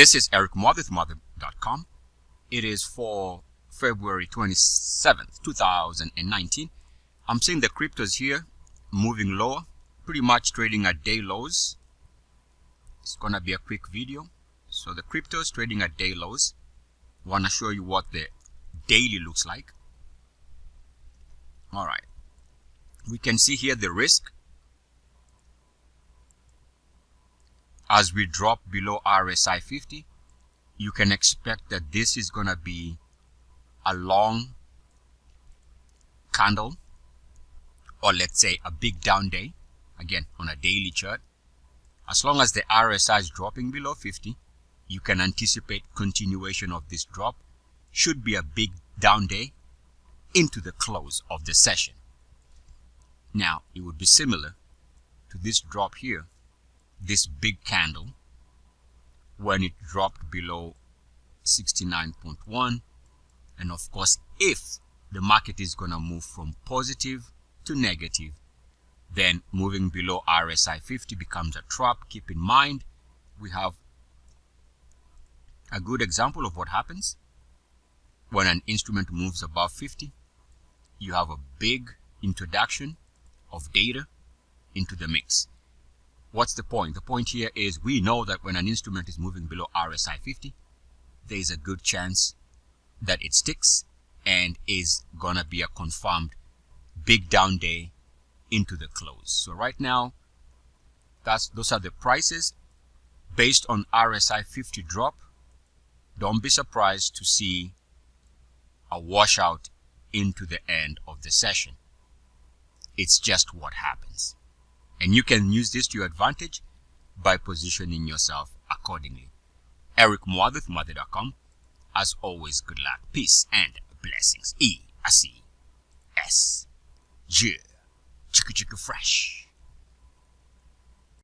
This is Eric Muathe with Muathe.com. It is for February 27th, 2019. I'm seeing the cryptos here moving lower, pretty much trading at day lows. It's going to be a quick video. So the cryptos trading at day lows. Want to show you what the daily looks like. All right. We can see here the risk. As we drop below RSI 50, you can expect that this is going to be a long candle, or let's say a big down day, again on a daily chart. As long as the RSI is dropping below 50, you can anticipate continuation of this drop. Should be a big down day into the close of the session. Now, it would be similar to this drop here, this big candle, when it dropped below 69.1. And of course, if the market is going to move from positive to negative, then moving below RSI 50 becomes a trap. Keep in mind, we have a good example of what happens when an instrument moves above 50. You have a big introduction of data into the mix. What's the point? The point here is we know that when an instrument is moving below RSI 50, there is a good chance that it sticks and is gonna be a confirmed big down day into the close. So right now, those are the prices based on RSI 50 drop. Don't be surprised to see a washout into the end of the session. It's just what happens. And you can use this to your advantage by positioning yourself accordingly. Eric Muathe with Muathe.com. As always, good luck, peace, and blessings. E-A-C-S. Chiku Chiku Fresh.